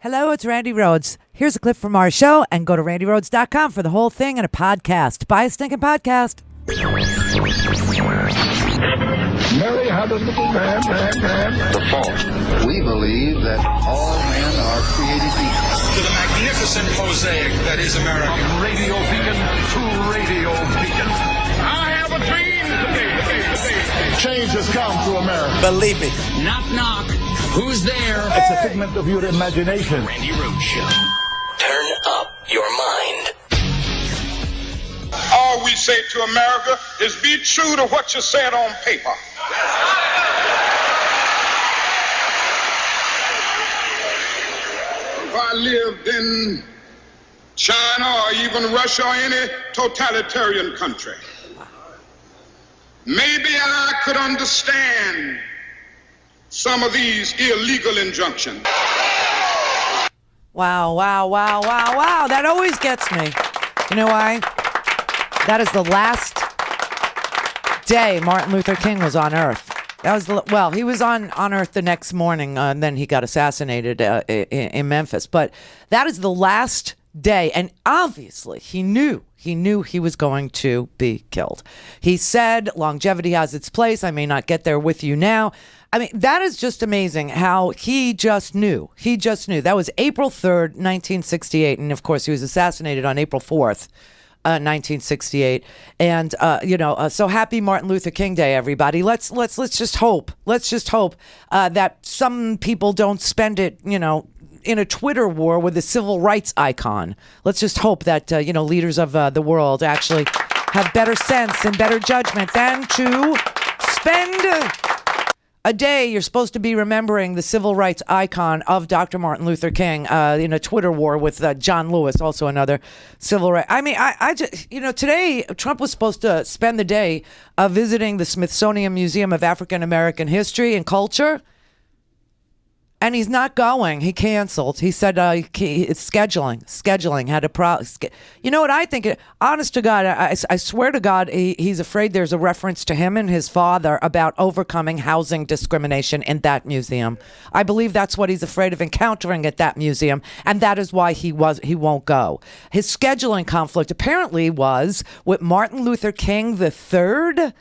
Hello, it's Randi Rhodes. Here's a clip from our show, and go to randyrhodes.com for the whole thing and a podcast. Buy a stinking podcast. Mary had a little man. The fault. We believe that all men are created equal. To the magnificent mosaic that is America. From radio beacon to radio beacon. I have a dream today. Change has come to America. Believe me. Knock, knock. Who's there? It's a figment of your imagination. Randi Rhodes Show. Turn up your mind. All we say to America is be true to what you said on paper. If I lived in China or even Russia or any totalitarian country, maybe I could understand some of these illegal injunctions. Wow. That always gets me. You know why? That is the last day Martin Luther King was on Earth. He was on Earth the next morning, and then he got assassinated in Memphis. But that is the last day, and obviously he knew he was going to be killed. He said, longevity has its place. I may not get there with you now. I mean, that is just amazing how he just knew. That was April 3rd, 1968. And of course, he was assassinated on April 4th, 1968. And, so happy Martin Luther King Day, everybody. Let's just hope. That some people don't spend it, in a Twitter war with a civil rights icon. Let's just hope that, leaders of the world actually have better sense and better judgment than to spend a day you're supposed to be remembering the civil rights icon of Dr. Martin Luther King in a Twitter war with John Lewis, also another civil rights. I mean, I just, today Trump was supposed to spend the day visiting the Smithsonian Museum of African American History and Culture. And he's not going. He canceled. He said it's scheduling had a problem. You know what I think? Honest to God, I swear to God, he's afraid there's a reference to him and his father about overcoming housing discrimination in that museum. I believe that's what he's afraid of encountering at that museum, and that is why he won't go. His scheduling conflict apparently was with Martin Luther King III.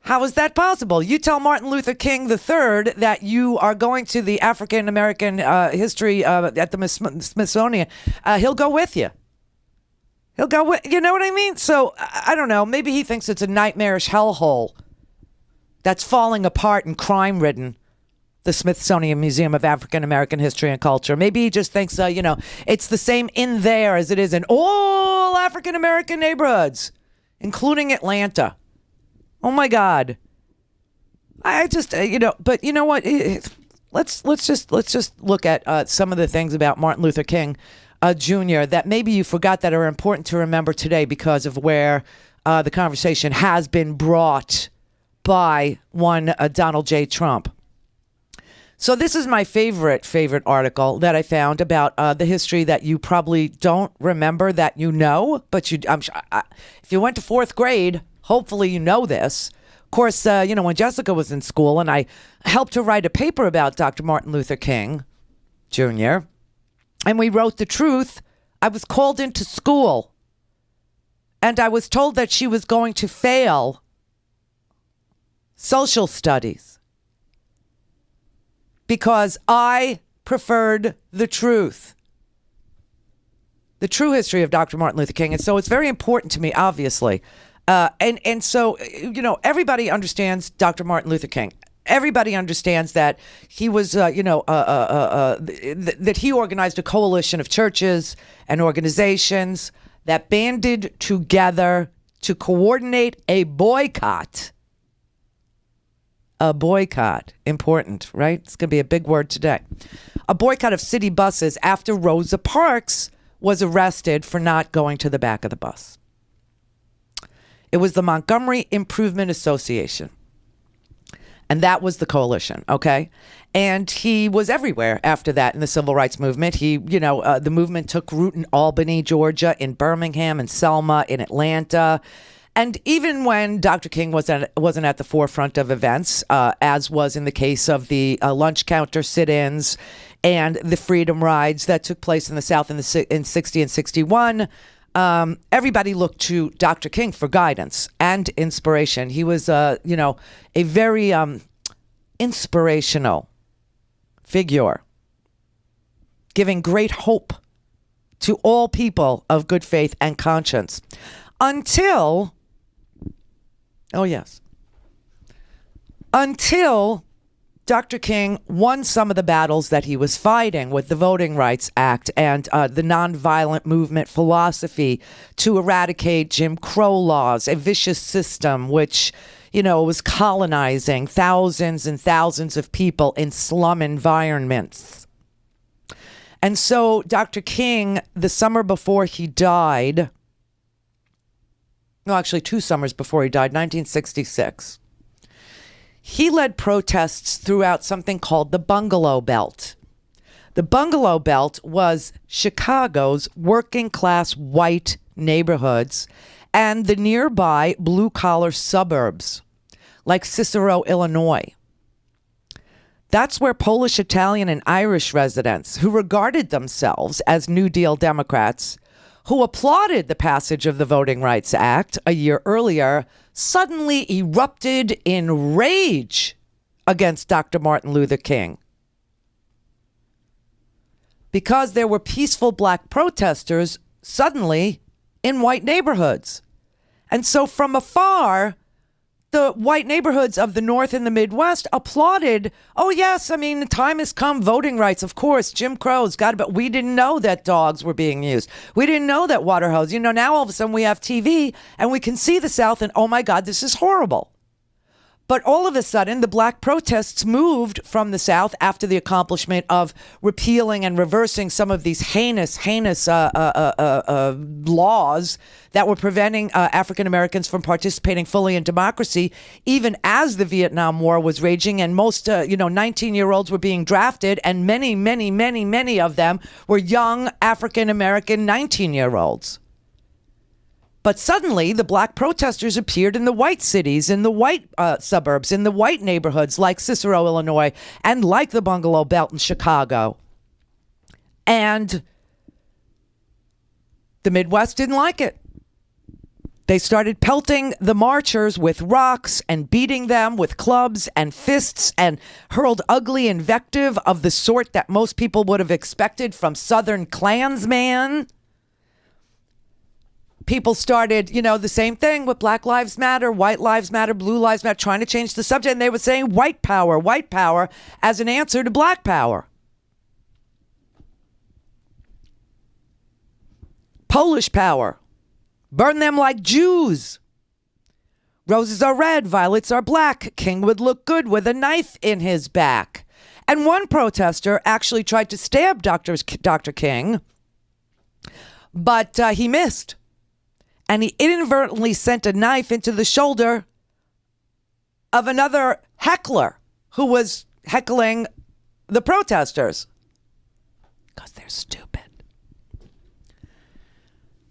How is that possible? You tell Martin Luther King III that you are going to the African American history at the Smithsonian. He'll go with you. You know what I mean? So, I don't know. Maybe he thinks it's a nightmarish hellhole that's falling apart and crime-ridden, the Smithsonian Museum of African American History and Culture. Maybe he just thinks, it's the same in there as it is in all African American neighborhoods, including Atlanta. Oh my God! I just, but you know what? Let's just look at some of the things about Martin Luther King Jr. that maybe you forgot that are important to remember today because of where the conversation has been brought by one Donald J. Trump. So this is my favorite article that I found about the history that you probably don't remember that you know, but I'm sure if you went to fourth grade. Hopefully you know this. Of course, when Jessica was in school and I helped her write a paper about Dr. Martin Luther King Jr., and we wrote the truth, I was called into school and I was told that she was going to fail social studies because I preferred the truth. The true history of Dr. Martin Luther King. And so it's very important to me, obviously. And so, everybody understands Dr. Martin Luther King. Everybody understands that he was, that he organized a coalition of churches and organizations that banded together to coordinate a boycott. A boycott. Important, right? It's going to be a big word today. A boycott of city buses after Rosa Parks was arrested for not going to the back of the bus. It was the Montgomery Improvement Association. And that was the coalition, okay? And he was everywhere after that in the civil rights movement. The movement took root in Albany, Georgia, in Birmingham, in Selma, in Atlanta. And even when Dr. King wasn't at the forefront of events, as was in the case of the lunch counter sit-ins and the freedom rides that took place in the South in 60 and 61. Everybody looked to Dr. King for guidance and inspiration. He was, a very inspirational figure, giving great hope to all people of good faith and conscience until Dr. King won some of the battles that he was fighting with the Voting Rights Act and the nonviolent movement philosophy to eradicate Jim Crow laws, a vicious system which, was colonizing thousands and thousands of people in slum environments. And so Dr. King, the summer before he died, no, actually 2 summers before he died, 1966, he led protests throughout something called the Bungalow Belt. The Bungalow Belt was Chicago's working class white neighborhoods and the nearby blue-collar suburbs, like Cicero, Illinois. That's where Polish, Italian, and Irish residents who regarded themselves as New Deal Democrats, who applauded the passage of the Voting Rights Act a year earlier, suddenly erupted in rage against Dr. Martin Luther King. Because there were peaceful black protesters suddenly in white neighborhoods. And so from afar, the white neighborhoods of the North and the Midwest applauded. Oh, yes, the time has come. Voting rights, of course. Jim Crow's got it. But we didn't know that dogs were being used. We didn't know that water hose. Now all of a sudden we have TV and we can see the South and, oh, my God, this is horrible. But all of a sudden, the black protests moved from the South after the accomplishment of repealing and reversing some of these heinous laws that were preventing African Americans from participating fully in democracy, even as the Vietnam War was raging and most, 19-year-olds were being drafted, and many, many, many, many of them were young African American 19-year-olds. But suddenly, the black protesters appeared in the white cities, in the white suburbs, in the white neighborhoods like Cicero, Illinois, and like the Bungalow Belt in Chicago. And the Midwest didn't like it. They started pelting the marchers with rocks and beating them with clubs and fists and hurled ugly invective of the sort that most people would have expected from Southern Klansmen. People started, the same thing with Black Lives Matter, White Lives Matter, Blue Lives Matter, trying to change the subject. And they were saying white power as an answer to black power. Polish power. Burn them like Jews. Roses are red, violets are black. King would look good with a knife in his back. And one protester actually tried to stab Dr. King, but he missed. And he inadvertently sent a knife into the shoulder of another heckler who was heckling the protesters. Because they're stupid.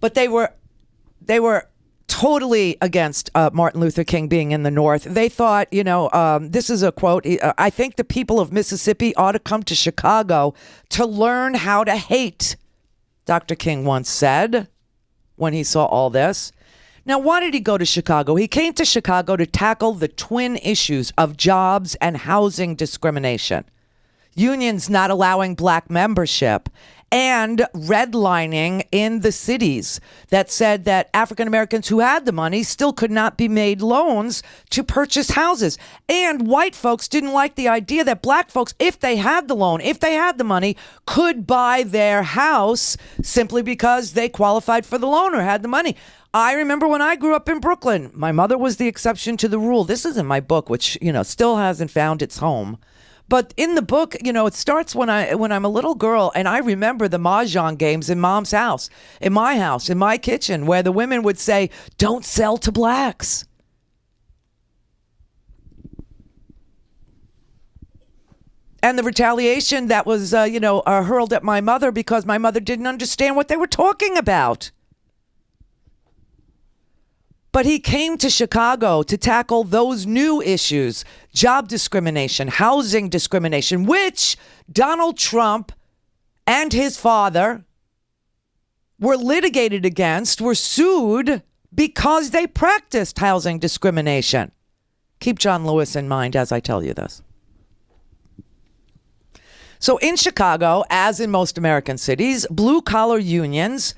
But they were totally against Martin Luther King being in the North. They thought, this is a quote, I think the people of Mississippi ought to come to Chicago to learn how to hate, Dr. King once said when he saw all this. Now, why did he go to Chicago? He came to Chicago to tackle the twin issues of jobs and housing discrimination, unions not allowing black membership, and redlining in the cities that said that African Americans who had the money still could not be made loans to purchase houses. And white folks didn't like the idea that black folks, if they had the loan, if they had the money, could buy their house simply because they qualified for the loan or had the money. I remember when I grew up in Brooklyn, my mother was the exception to the rule. This is in my book, which, still hasn't found its home. But in the book, it starts when I'm a little girl, and I remember the mahjong games in Mom's house, in my kitchen, where the women would say, "Don't sell to blacks." And the retaliation that was, hurled at my mother because my mother didn't understand what they were talking about. But he came to Chicago to tackle those new issues, job discrimination, housing discrimination, which Donald Trump and his father were litigated against, were sued because they practiced housing discrimination. Keep John Lewis in mind as I tell you this. So in Chicago, as in most American cities, blue-collar unions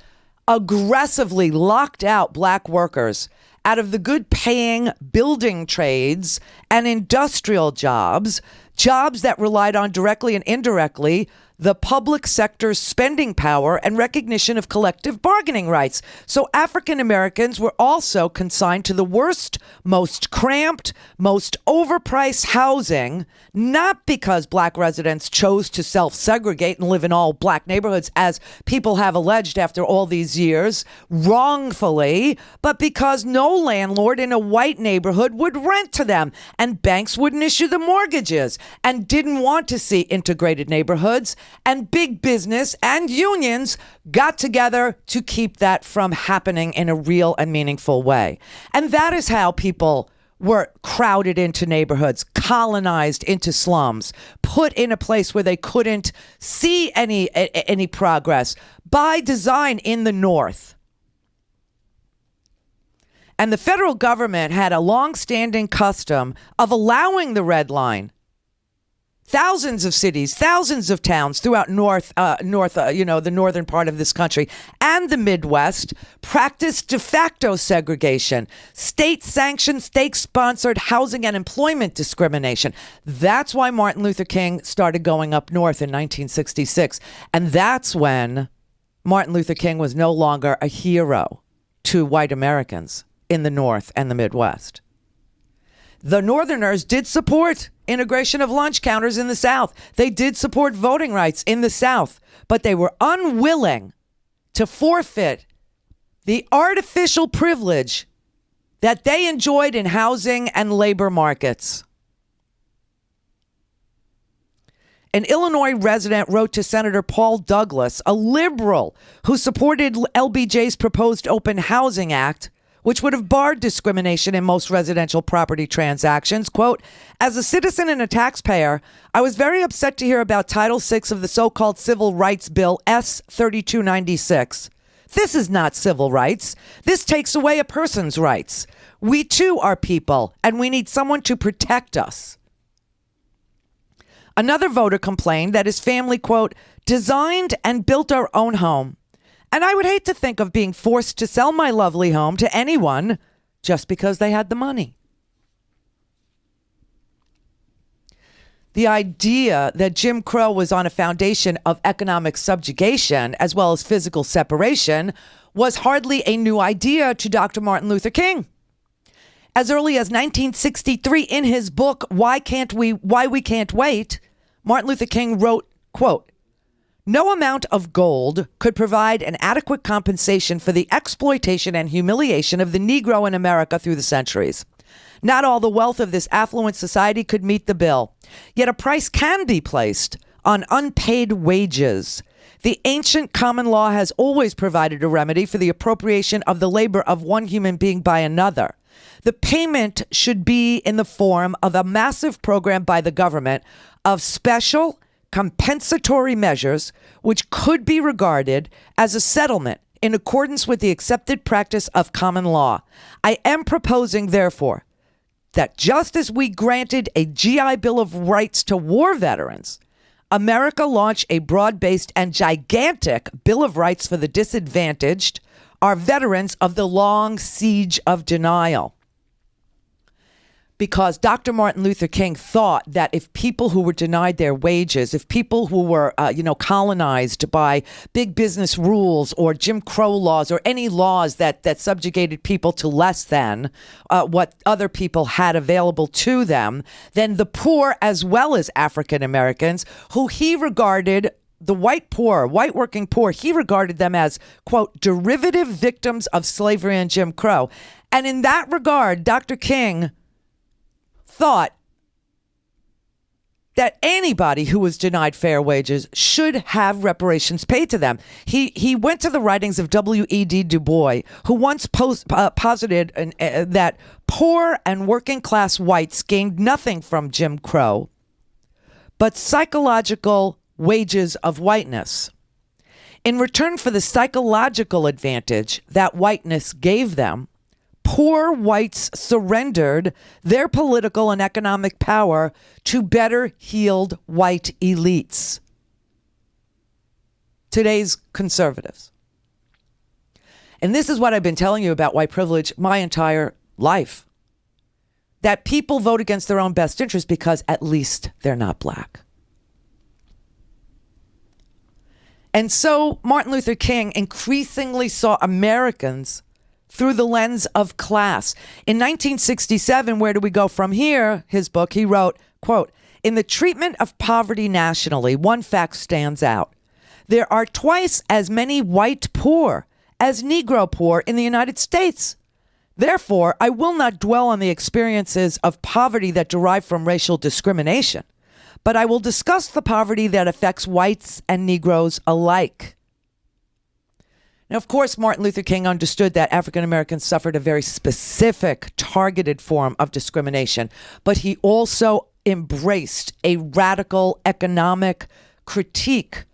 aggressively locked out black workers out of the good-paying building trades and industrial jobs, jobs that relied on directly and indirectly the public sector's spending power and recognition of collective bargaining rights. So African Americans were also consigned to the worst, most cramped, most overpriced housing, not because black residents chose to self-segregate and live in all black neighborhoods, as people have alleged after all these years, wrongfully, but because no landlord in a white neighborhood would rent to them, and banks wouldn't issue the mortgages, and didn't want to see integrated neighborhoods. And big business and unions got together to keep that from happening in a real and meaningful way. And that is how people were crowded into neighborhoods, colonized into slums, put in a place where they couldn't see any progress by design in the North. And the federal government had a long-standing custom of allowing the red line. Thousands of cities, thousands of towns throughout the northern part of this country and the Midwest practiced de facto segregation, state-sanctioned, state-sponsored housing and employment discrimination. That's why Martin Luther King started going up north in 1966. And that's when Martin Luther King was no longer a hero to white Americans in the North and the Midwest. The Northerners did support integration of lunch counters in the South. They did support voting rights in the South, but they were unwilling to forfeit the artificial privilege that they enjoyed in housing and labor markets. An Illinois resident wrote to Senator Paul Douglas, a liberal who supported LBJ's proposed Open Housing Act, which would have barred discrimination in most residential property transactions. Quote, as a citizen and a taxpayer, I was very upset to hear about Title VI of the so-called Civil Rights Bill S-3296. This is not civil rights. This takes away a person's rights. We too are people, and we need someone to protect us. Another voter complained that his family, quote, designed and built our own home. And I would hate to think of being forced to sell my lovely home to anyone just because they had the money. The idea that Jim Crow was on a foundation of economic subjugation as well as physical separation was hardly a new idea to Dr. Martin Luther King. As early as 1963 in his book, Why We Can't Wait, Martin Luther King wrote, quote, no amount of gold could provide an adequate compensation for the exploitation and humiliation of the Negro in America through the centuries. Not all the wealth of this affluent society could meet the bill. Yet a price can be placed on unpaid wages. The ancient common law has always provided a remedy for the appropriation of the labor of one human being by another. The payment should be in the form of a massive program by the government of special compensatory measures which could be regarded as a settlement in accordance with the accepted practice of common law. I am proposing, therefore, that just as we granted a GI Bill of Rights to war veterans, America launch a broad-based and gigantic Bill of Rights for the disadvantaged, our veterans of the long siege of denial. Because Dr. Martin Luther King thought that if people who were denied their wages, if people who were, colonized by big business rules or Jim Crow laws or any laws that subjugated people to less than what other people had available to them, then the poor as well as African Americans, who he regarded the white working poor, he regarded them as, quote, derivative victims of slavery and Jim Crow. And in that regard, Dr. King thought that anybody who was denied fair wages should have reparations paid to them. He went to the writings of W.E.B. Du Bois, who once posited that poor and working class whites gained nothing from Jim Crow but psychological wages of whiteness. In return for the psychological advantage that whiteness gave them, poor whites surrendered their political and economic power to better heeled white elites. Today's conservatives. And this is what I've been telling you about white privilege my entire life. That people vote against their own best interest because at least they're not black. And so Martin Luther King increasingly saw Americans through the lens of class. In 1967, Where Do We Go From Here? His book, he wrote, quote, "In the treatment of poverty nationally, one fact stands out. There are twice as many white poor as Negro poor in the United States. Therefore, I will not dwell on the experiences of poverty that derive from racial discrimination, but I will discuss the poverty that affects whites and Negroes alike." Now, of course, Martin Luther King understood that African Americans suffered a very specific, targeted form of discrimination, but he also embraced a radical economic critique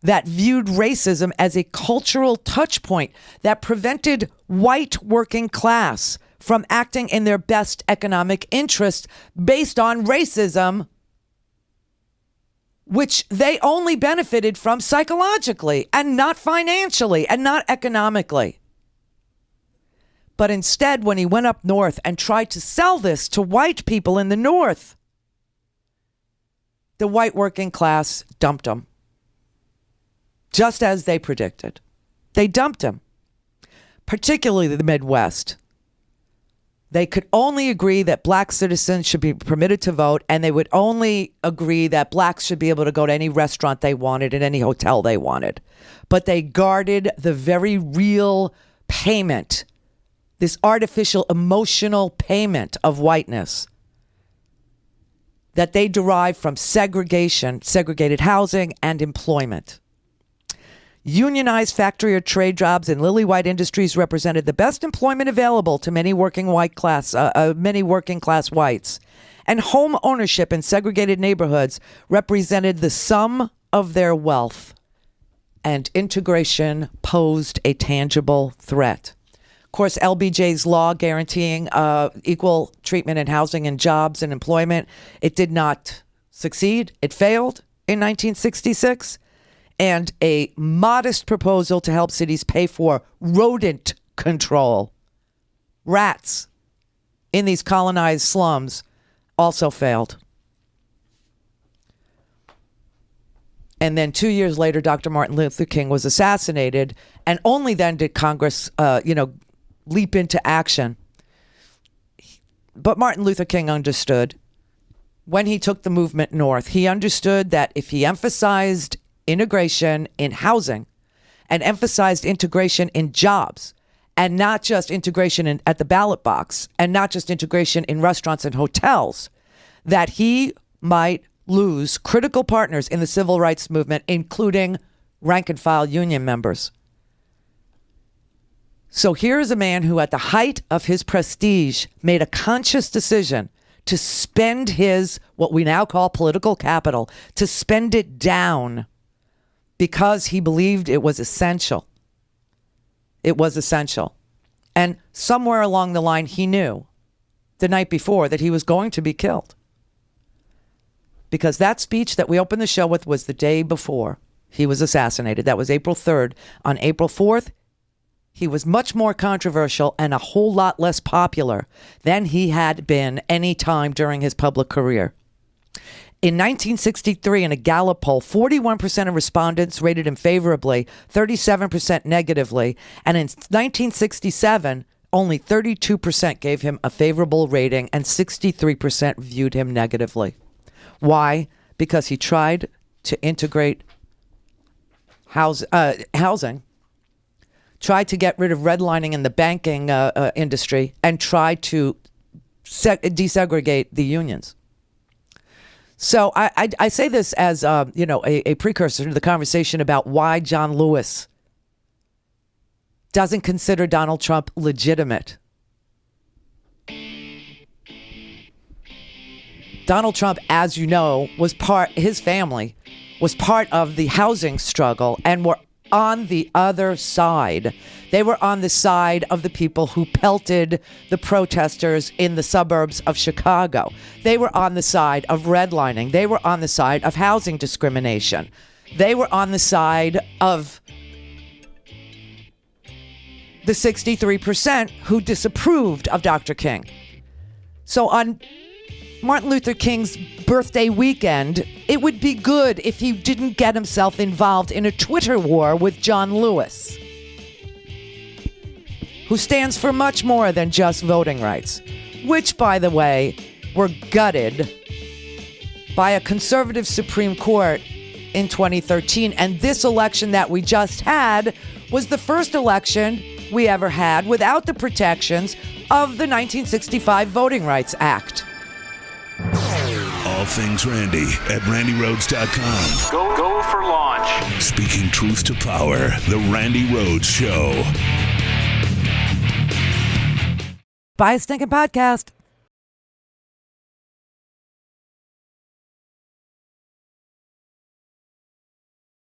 that viewed racism as a cultural touch point that prevented white working class from acting in their best economic interest based on racism, which they only benefited from psychologically and not financially and not economically. But instead, when he went up north and tried to sell this to white people in the North, the white working class dumped him. Just as they predicted. They dumped him, particularly the Midwest. They could only agree that black citizens should be permitted to vote, and they would only agree that blacks should be able to go to any restaurant they wanted and any hotel they wanted. But they guarded the very real payment, this artificial emotional payment of whiteness that they derive from segregation, segregated housing, and employment. Unionized factory or trade jobs in lily white industries represented the best employment available to many working class whites. And home ownership in segregated neighborhoods represented the sum of their wealth. And integration posed a tangible threat. Of course, LBJ's law guaranteeing equal treatment in housing and jobs and employment, it did not succeed. It failed in 1966. And a modest proposal to help cities pay for rodent control, rats, in these colonized slums also failed. And then 2 years later, Dr. Martin Luther King was assassinated, and only then did Congress, leap into action. But Martin Luther King understood when he took the movement north, he understood that if he emphasized integration in housing and emphasized integration in jobs and not just integration at the ballot box and not just integration in restaurants and hotels, that he might lose critical partners in the civil rights movement, including rank and file union members. So here is a man who at the height of his prestige made a conscious decision to spend his, what we now call political capital, to spend it down because he believed it was essential. It was essential. And somewhere along the line, he knew the night before that he was going to be killed. Because that speech that we opened the show with was the day before he was assassinated. That was April 3rd. On April 4th, he was much more controversial and a whole lot less popular than he had been any time during his public career. In 1963, in a Gallup poll, 41% of respondents rated him favorably, 37% negatively. And in 1967, only 32% gave him a favorable rating and 63% viewed him negatively. Why? Because he tried to integrate housing, tried to get rid of redlining in the banking industry, and tried to desegregate the unions. So I say this as, a precursor to the conversation about why John Lewis doesn't consider Donald Trump legitimate. Donald Trump, as you know, his family was part of the housing struggle and were on the other side. They were on the side of the people who pelted the protesters in the suburbs of Chicago. They were on the side of redlining. They were on the side of housing discrimination. They were on the side of the 63% who disapproved of Dr. King. So on Martin Luther King's birthday weekend, it would be good if he didn't get himself involved in a Twitter war with John Lewis, who stands for much more than just voting rights, which, by the way, were gutted by a conservative Supreme Court in 2013. And this election that we just had was the first election we ever had without the protections of the 1965 Voting Rights Act. All things Randi at RandyRhodes.com. Go for launch. Speaking truth to power, The Randi Rhodes Show. Buy a stinking podcast.